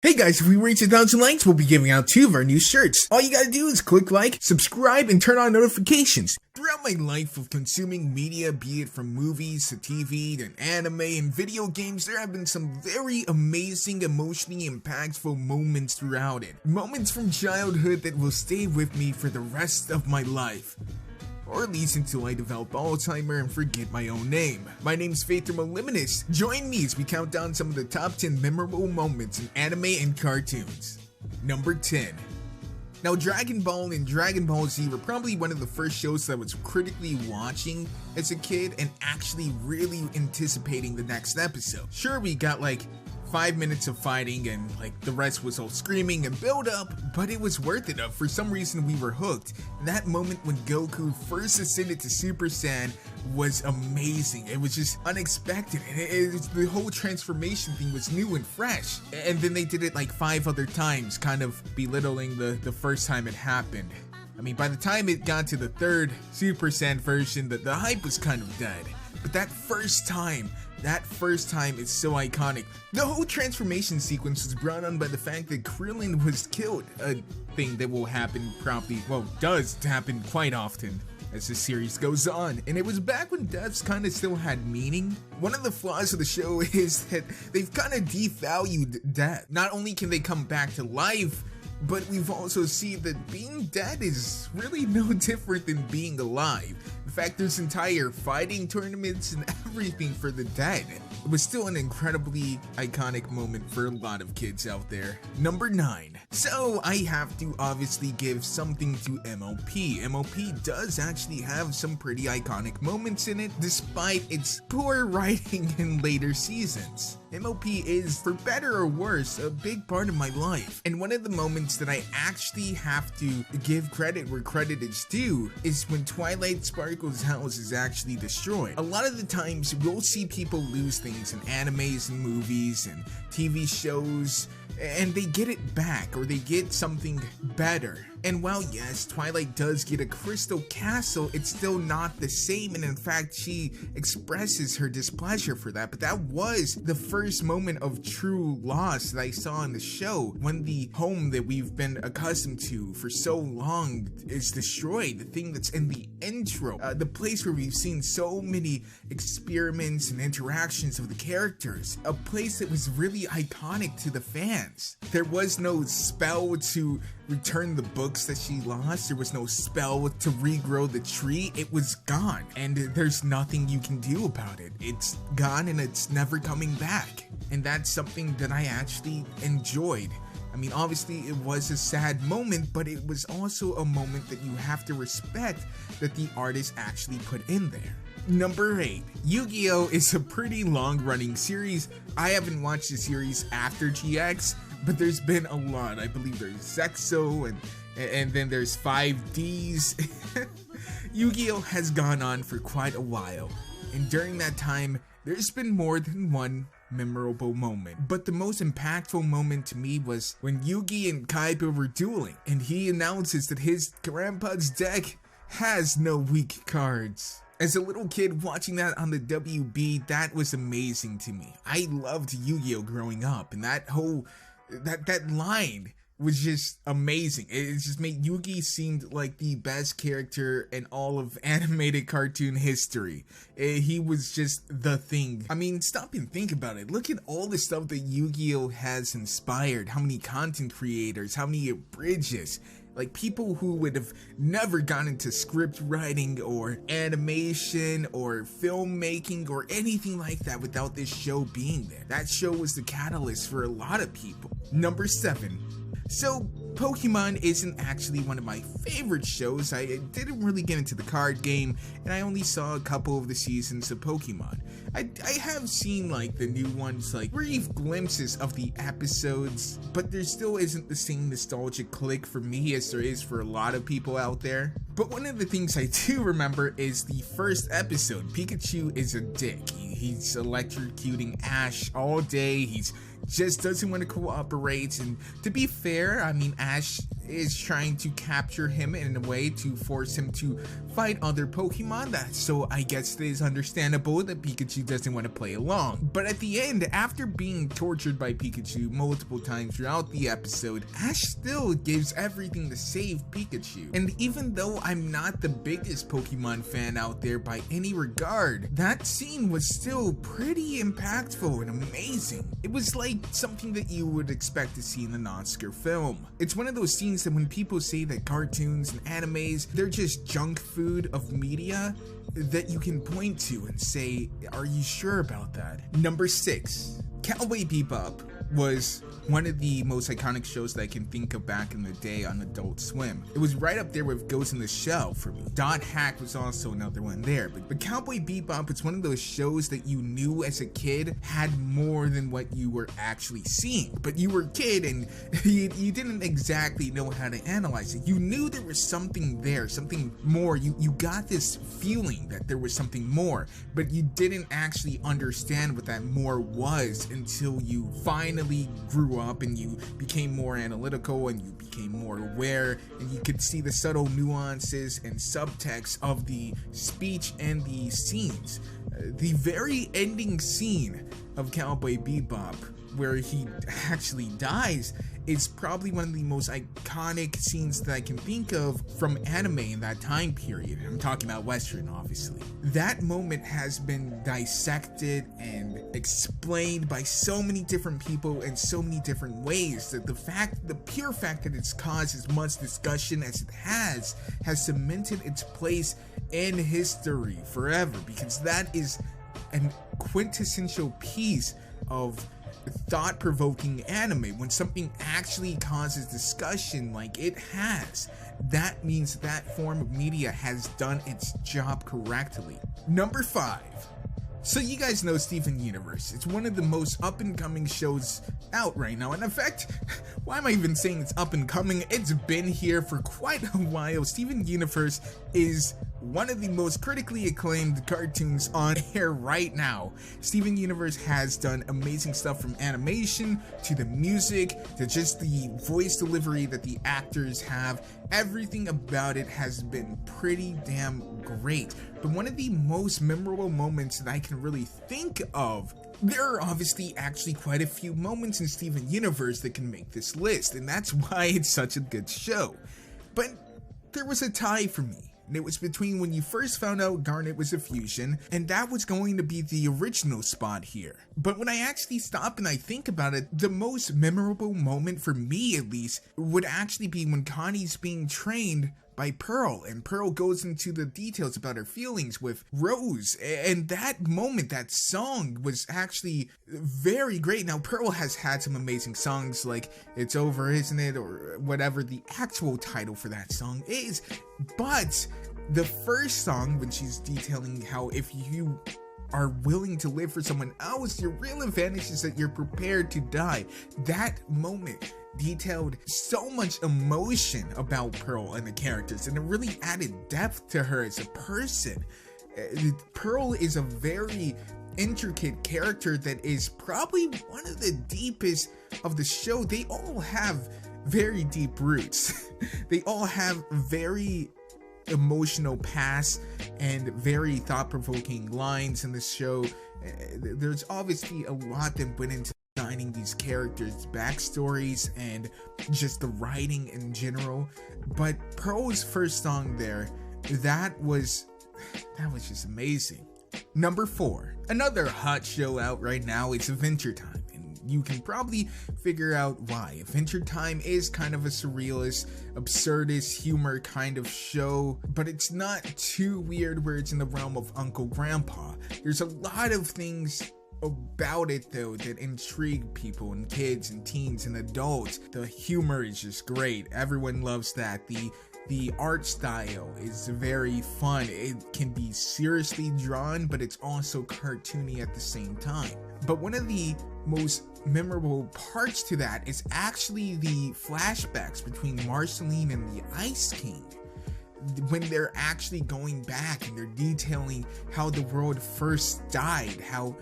Hey guys, if we reach 1,000 likes, we'll be giving out 2 of our new shirts. All you gotta do is click like, subscribe, and turn on notifications. Throughout my life of consuming media, be it from movies to TV and anime and video games, there have been some very amazing, emotionally impactful moments throughout it. Moments from childhood that will stay with me for the rest of my life. Or at least until I develop Alzheimer and forget my own name. My name's Moliminous. Join me as we count down some of the top 10 memorable moments in anime and cartoons. Number 10. Now, Dragon Ball and Dragon Ball Z were probably one of the first shows that I was critically watching as a kid and actually really anticipating the next episode. Sure, we got like 5 minutes of fighting and like the rest was all screaming and build up, but it was worth it. For some reason we were hooked. That moment when Goku first ascended to Super Saiyan was amazing. It was just unexpected, and the whole transformation thing was new and fresh. And then they did it like 5 other times, kind of belittling the first time it happened. I mean, by the time it got to the 3rd Super Saiyan version, the hype was kind of dead. But that first time is so iconic. The whole transformation sequence was brought on by the fact that Krillin was killed, a thing that will happen does happen quite often as the series goes on, and it was back when deaths kind of still had meaning. One of the flaws of the show is that they've kind of devalued death. Not only can they come back to life, but we've also seen that being dead is really no different than being alive. In fact, there's entire fighting tournaments and everything for the dead. It was still an incredibly iconic moment for a lot of kids out there. Number 9. So I have to obviously give something to MLP. MLP does actually have some pretty iconic moments in it, despite its poor writing in later seasons. MLP is, for better or worse, a big part of my life. And one of the moments that I actually have to give credit where credit is due is when Twilight Sparkle's house is actually destroyed. A lot of the times we'll see people lose things in animes and movies and TV shows, and they get it back or they get something better. And while yes, Twilight does get a crystal castle, it's still not the same, and in fact she expresses her displeasure for that. But that was the first moment of true loss that I saw in the show, when the home that we've been accustomed to for so long is destroyed. The thing that's in the intro, the place where we've seen so many experiments and interactions of the characters, a place that was really iconic to the fans. There was no spell to return the books that she lost. There was no spell to regrow the tree. It was gone, and there's nothing you can do about it. It's gone and it's never coming back. And that's something that I actually enjoyed. I mean, obviously it was a sad moment, but it was also a moment that you have to respect that the artist actually put in there. Number 8. YuGiOh is a pretty long-running series. I haven't watched the series after GX, but there's been a lot. I believe there's Zexo and then there's 5Ds. YuGiOh has gone on for quite a while, and during that time, there's been more than one memorable moment. But the most impactful moment to me was when Yugi and Kaiba were dueling, and he announces that his grandpa's deck has no weak cards. As a little kid watching that on the WB, that was amazing to me. I loved YuGiOh growing up, and that whole that line was just amazing. It just made Yugi seemed like the best character in all of animated cartoon history. He was just the thing. I mean, stop and think about it. Look at all the stuff that YuGiOh has inspired. How many content creators, how many bridges. Like people who would have never gone into script writing or animation or filmmaking or anything like that without this show being there. That show was the catalyst for a lot of people. Number 7. So, Pokemon isn't actually one of my favorite shows. I didn't really get into the card game, and I only saw a couple of the seasons of Pokemon. I have seen like the new ones, like brief glimpses of the episodes, but there still isn't the same nostalgic click for me as there is for a lot of people out there. But one of the things I do remember is the first episode. Pikachu is a dick. He's electrocuting Ash all day. He's just doesn't want to cooperate, and to be fair, I mean, Ash is trying to capture him in a way to force him to fight other Pokemon. So I guess it is understandable that Pikachu doesn't want to play along. But at the end, after being tortured by Pikachu multiple times throughout the episode, Ash still gives everything to save Pikachu. And even though I'm not the biggest Pokemon fan out there by any regard, that scene was still pretty impactful and amazing. It was like something that you would expect to see in an Oscar film. It's one of those scenes that when people say that cartoons and animes, they're just junk food of media, that you can point to and say, are you sure about that? Number 6, Cowboy Bebop was one of the most iconic shows that I can think of back in the day on Adult Swim. It was right up there with Ghost in the Shell for me. Dot Hack was also another one there, but Cowboy Bebop is one of those shows that you knew as a kid had more than what you were actually seeing. But you were a kid and you didn't exactly know how to analyze it. You knew there was something there, something more. You got this feeling that there was something more, but you didn't actually understand what that more was until you finally grew up and you became more analytical and you became more aware and you could see the subtle nuances and subtext of the speech and the scenes. The very ending scene of Cowboy Bebop, where he actually dies, is probably one of the most iconic scenes that I can think of from anime in that time period. I'm talking about Western, obviously. That moment has been dissected and explained by so many different people in so many different ways that the pure fact that it's caused as much discussion as it has cemented its place in history forever, because that is a quintessential piece of thought-provoking anime. When something actually causes discussion like it has, that means that form of media has done its job correctly. Number 5. So you guys know Steven Universe. It's one of the most up-and-coming shows out right now. And in fact, why am I even saying it's up-and-coming? It's been here for quite a while. Steven Universe is one of the most critically acclaimed cartoons on air right now. Steven Universe has done amazing stuff, from animation to the music to just the voice delivery that the actors have. Everything about it has been pretty damn great. But one of the most memorable moments that I can really think of, there are obviously actually quite a few moments in Steven Universe that can make this list, and that's why it's such a good show. But there was a tie for me. And it was between when you first found out Garnet was a fusion, and that was going to be the original spot here. But when I actually stop and I think about it, the most memorable moment for me, at least, would actually be when Connie's being trained by Pearl, and Pearl goes into the details about her feelings with Rose, and that moment, that song was actually very great. Now, Pearl has had some amazing songs like It's Over, Isn't It, or whatever the actual title for that song is, but the first song, when she's detailing how if you are willing to live for someone else, your real advantage is that you're prepared to die. That moment detailed so much emotion about Pearl and the characters, and it really added depth to her as a person. Pearl is a very intricate character that is probably one of the deepest of the show. They all have very deep roots. They all have very emotional past and very thought-provoking lines in this show. There's obviously a lot that went into designing these characters' backstories and just the writing in general. But Pearl's first song there, that was just amazing. Number 4, another hot show out right now is Adventure Time. You can probably figure out why. Adventure Time is kind of a surrealist, absurdist humor kind of show, but it's not too weird where it's in the realm of Uncle Grandpa. There's a lot of things about it though that intrigue people, and kids and teens and adults. The humor is just great. Everyone loves that. The art style is very fun. It can be seriously drawn, but it's also cartoony at the same time. But one of the most memorable parts to that is actually the flashbacks between Marceline and the Ice King, when they're actually going back and they're detailing how the world first died, how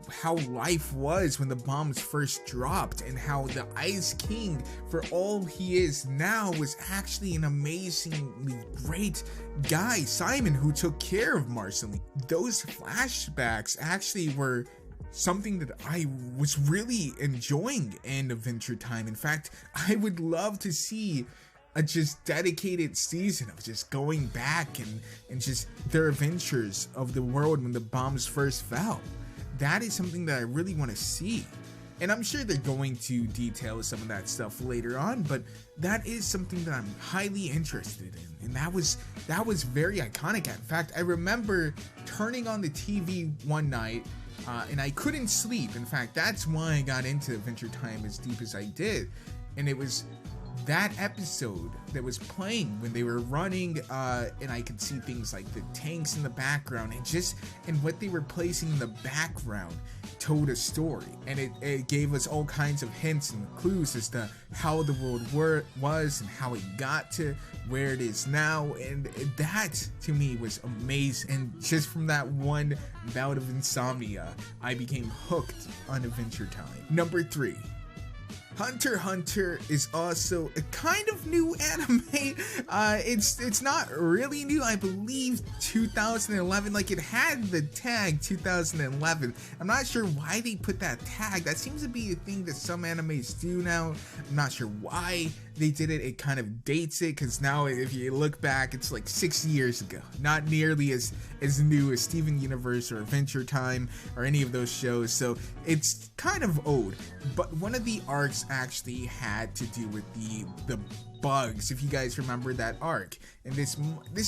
how life was when the bombs first dropped, and how the Ice King, for all he is now, was actually an amazingly great guy, Simon, who took care of Marceline. Those flashbacks actually were something that I was really enjoying in Adventure Time. In fact, I would love to see a just dedicated season of just going back and just their adventures of the world when the bombs first fell. That is something that I really want to see. And I'm sure they're going to detail some of that stuff later on, but that is something that I'm highly interested in. And that was very iconic. In fact, I remember turning on the TV one night, and I couldn't sleep. In fact, that's why I got into Adventure Time as deep as I did. And it was that episode that was playing when they were running, and I could see things like the tanks in the background, and what they were placing in the background told a story, and it gave us all kinds of hints and clues as to how the world was and how it got to where it is now, and that to me was amazing. And just from that one bout of insomnia, I became hooked on Adventure Time. Number 3. Hunter x Hunter is also a kind of new anime. It's not really new. I believe 2011. Like, it had the tag 2011. I'm not sure why they put that tag. That seems to be a thing that some animes do now. I'm not sure why they did it. It kind of dates it, because now if you look back, it's like 6 years ago. Not nearly as new as Steven Universe or Adventure Time or any of those shows. So it's kind of old. But one of the arcs actually had to do with the bugs, if you guys remember that arc. And this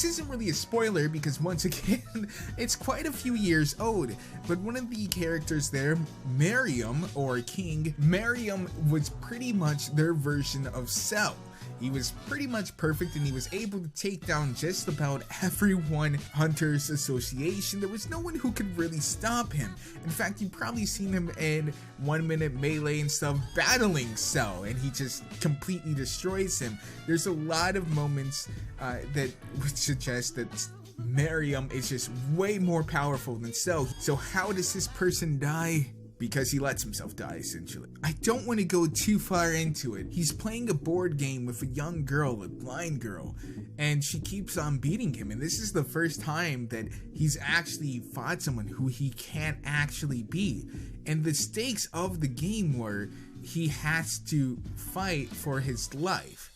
isn't really a spoiler, because once again, it's quite a few years old. But one of the characters there, Miriam, or King Miriam, was pretty much their version of Cell. He was pretty much perfect, and he was able to take down just about everyone Hunter's association. There was no one who could really stop him. In fact, you've probably seen him in 1 Minute Melee and stuff battling Cell, and he just completely destroys him. There's a lot of moments that would suggest that Miriam is just way more powerful than Cell. So how does this person die? Because he lets himself die, essentially. I don't want to go too far into it. He's playing a board game with a young girl, a blind girl, and she keeps on beating him. And this is the first time that he's actually fought someone who he can't actually beat. And the stakes of the game were he has to fight for his life.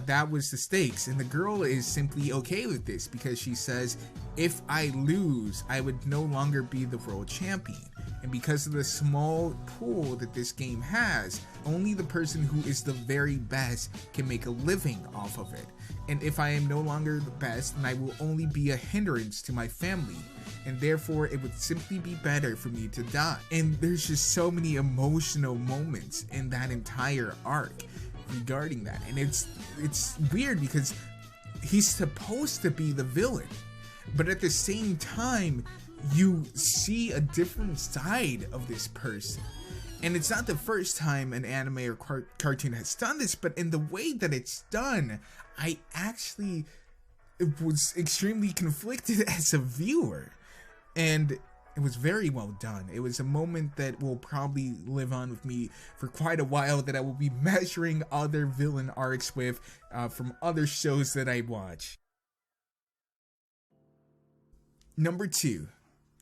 That was the stakes, and the girl is simply okay with this, because she says, if I lose, I would no longer be the world champion. And because of the small pool that this game has, only the person who is the very best can make a living off of it. And if I am no longer the best, then I will only be a hindrance to my family, and therefore it would simply be better for me to die. And there's just so many emotional moments in that entire arc regarding that. And it's weird, because he's supposed to be the villain, but at the same time, you see a different side of this person. And it's not the first time an anime or cartoon has done this, but in the way that it's done, I actually was extremely conflicted as a viewer. And it was very well done. It was a moment that will probably live on with me for quite a while, that I will be measuring other villain arcs with from other shows that I watch. Number 2.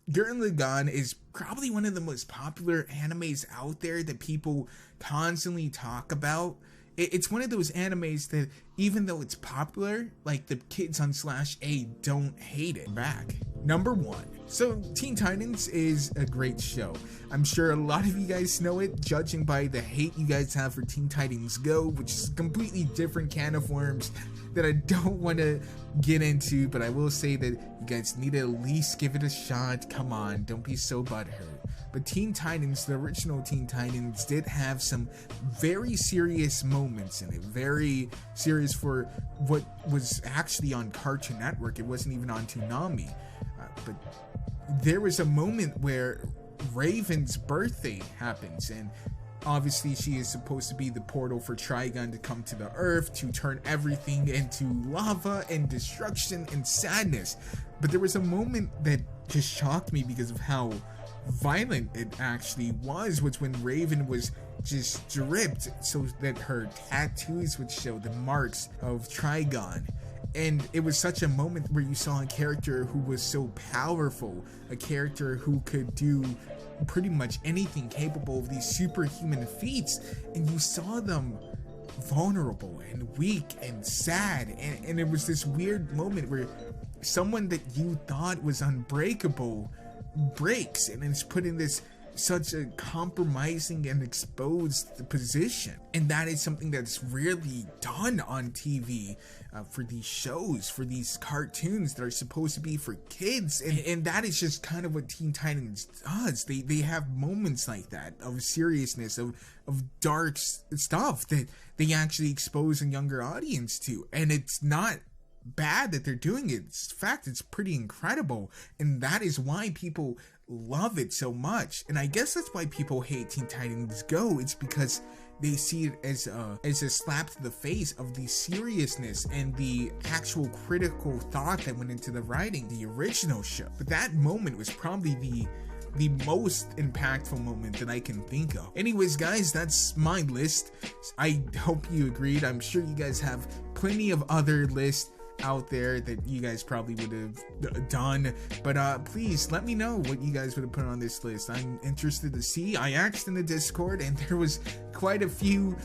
Gurren Lagann is probably one of the most popular animes out there that people constantly talk about. It's one of those animes that, even though it's popular, like the kids on /A don't hate it back. Number 1. So Teen Titans is a great show. I'm sure a lot of you guys know it, judging by the hate you guys have for Teen Titans Go, which is a completely different can of worms that I don't want to get into, but I will say that you guys need to at least give it a shot. Come on, don't be so butthurt. But Teen Titans, the original Teen Titans, did have some very serious moments in it. Very serious for what was actually on Cartoon Network. It wasn't even on Toonami. But there was a moment where Raven's birthday happens, and obviously she is supposed to be the portal for Trigun to come to the Earth to turn everything into lava and destruction and sadness. But there was a moment that just shocked me because of how violent it actually was when Raven was just dripped so that her tattoos would show the marks of Trigon. And it was such a moment where you saw a character who was so powerful, a character who could do pretty much anything, capable of these superhuman feats, and you saw them vulnerable and weak and sad, and it was this weird moment where someone that you thought was unbreakable breaks and is put in this such a compromising and exposed position. And that is something that's rarely done on TV for these shows, for these cartoons that are supposed to be for kids, and that is just kind of what Teen Titans does. They have moments like that of seriousness, of dark stuff that they actually expose a younger audience to, and it's not bad that they're doing it. In fact, it's pretty incredible, and that is why people love it so much. And I guess that's why people hate Teen Titans Go. It's because they see it as a slap to the face of the seriousness and the actual critical thought that went into the writing the original show. But that moment was probably the most impactful moment that I can think of. Anyways, guys, that's my list. I hope you agreed. I'm sure you guys have plenty of other lists out there that you guys probably would have done, but please let me know what you guys would have put on this list. I'm interested to see. I asked in the Discord, and there was quite a few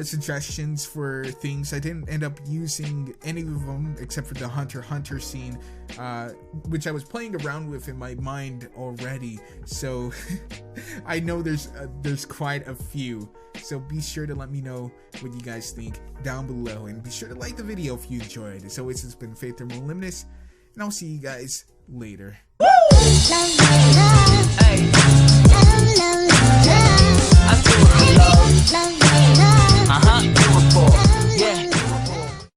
suggestions for things. I didn't end up using any of them except for the Hunter x Hunter scene, which I was playing around with in my mind already, so I know there's quite a few. So be sure to let me know what you guys think down below, and be sure to like the video if you enjoyed. As always, it's been Faith or Moliminous, and I'll see you guys later. Hey.